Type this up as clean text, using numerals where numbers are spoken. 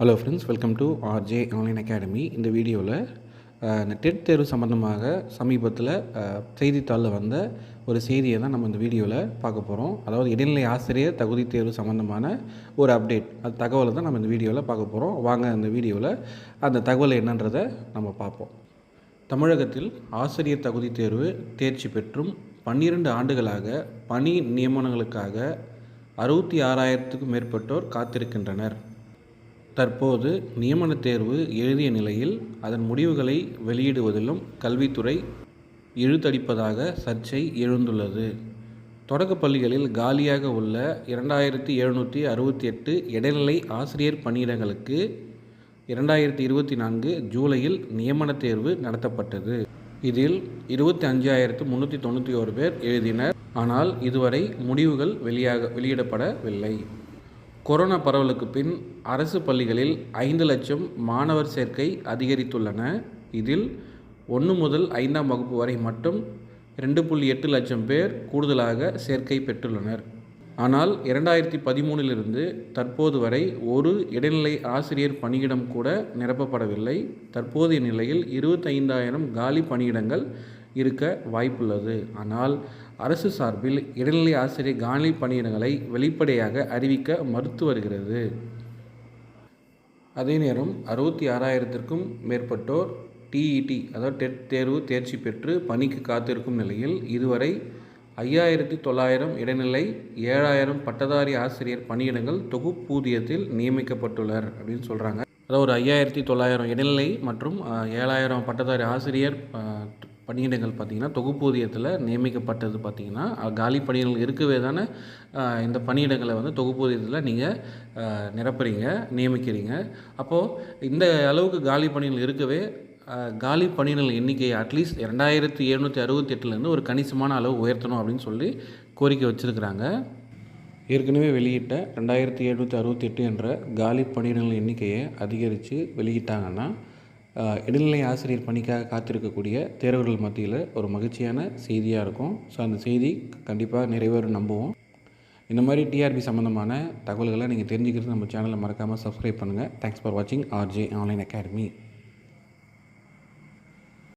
Hello friends, welcome to RJ online academy. இந்த வீடியோவில் இந்த டெட் தேர்வு சம்மந்தமாக சமீபத்தில் செய்தித்தாளில் வந்த ஒரு செய்தியை தான் நம்ம இந்த வீடியோவில் பார்க்க போகிறோம். அதாவது இடைநிலை ஆசிரியர் தகுதி தேர்வு சம்மந்தமான ஒரு அப்டேட், அந்த தகவலை தான் நம்ம இந்த வீடியோவில் பார்க்க போகிறோம். வாங்க இந்த வீடியோவில் அந்த தகவல் என்னன்றதை நம்ம பார்ப்போம். தமிழகத்தில் ஆசிரியர் தகுதி தேர்வு தேர்ச்சி பெற்றும் 12 ஆண்டுகளாக பணி நியமனங்களுக்காக 66,000க்கும் மேற்பட்டோர் காத்திருக்கின்றனர். தற்போது நியமன தேர்வு எழுதிய நிலையில் அதன் முடிவுகளை வெளியிடுவதிலும் கல்வித்துறை இழுத்தடிப்பதாக சர்ச்சை எழுந்துள்ளது. தொடக்கப் பள்ளிகளில் காலியாக உள்ள 2768 இடைநிலை ஆசிரியர் பணியிடங்களுக்கு 2024 ஜூலையில் நியமன தேர்வு நடத்தப்பட்டது. இதில் 25,391 பேர் எழுதினர். ஆனால் இதுவரை முடிவுகள் வெளியிடப்படவில்லை. கொரோனா பரவலுக்கு பின் அரசு பள்ளிகளில் 5 லட்சம் மாணவர் சேர்க்கை அதிகரித்துள்ளன. இதில் 1 முதல் 5ஆம் வகுப்பு வரை மட்டும் 2.8 லட்சம் பேர் கூடுதலாக சேர்க்கை பெற்றுள்ளனர். ஆனால் 2013 தற்போது வரை ஒரு இடைநிலை ஆசிரியர் பணியிடம் கூட நிரப்பப்படவில்லை. தற்போதைய நிலையில் 25,000 காலி பணியிடங்கள் இருக்க வாய்ப்புள்ளது. ஆனால் அரசு சார்பில் இடைநிலை ஆசிரியர் காலி பணியிடங்களை வெளிப்படையாக அறிவிக்க மறுத்து வருகிறது. அதே நேரம் 66,000க்கும் மேற்பட்டோர் டிஇடி அதாவது டெட் தேர்வு தேர்ச்சி பெற்று பணிக்கு காத்திருக்கும் நிலையில் இதுவரை 5,900 இடைநிலை, 7,000 பட்டதாரி ஆசிரியர் பணியிடங்கள் தொகுப்பூதியத்தில் நியமிக்கப்பட்டுள்ளனர் அப்படின்னு சொல்கிறாங்க. அதாவது ஒரு 5,900 இடைநிலை மற்றும் 7,000 பட்டதாரி ஆசிரியர் பணியிடங்கள் பார்த்திங்கன்னா தொகுப்பூதியத்தில் நியமிக்கப்பட்டது. பார்த்திங்கன்னா காலி பணியிடங்கள் இருக்கவே தானே இந்த பணியிடங்களை தொகுப்பூதியத்தில் நீங்கள் நியமிக்கிறீங்க. அப்போது இந்த அளவுக்கு காலி பணியிடங்கள் இருக்கவே காலி பணியிடங்கள் எண்ணிக்கையை அட்லீஸ்ட் 2,768 ஒரு கணிசமான அளவு உயர்த்தணும் அப்படின்னு சொல்லி கோரிக்கை வச்சுருக்கிறாங்க. ஏற்கனவே வெளியிட்ட 2,768 என்ற காலி பணியிடங்கள் எண்ணிக்கையை அதிகரித்து வெளியிட்டாங்கன்னா இடைநிலை ஆசிரியர் பணிக்காக காத்திருக்கக்கூடிய தேர்வர்கள் மத்தியில் ஒரு மகிழ்ச்சியான செய்தியாக இருக்கும். ஸோ அந்த செய்தி கண்டிப்பாக நிறைவேறும் நம்புவோம். இந்த மாதிரி டிஆர்பி சம்மந்தமான தகவல்களை நீங்கள் தெரிஞ்சுக்கிறது நம்ம சேனலை மறக்காமல் சப்ஸ்கிரைப் பண்ணுங்கள். தேங்க்ஸ் ஃபார் வாட்சிங் ஆர்ஜே ஆன்லைன் அகாடமி.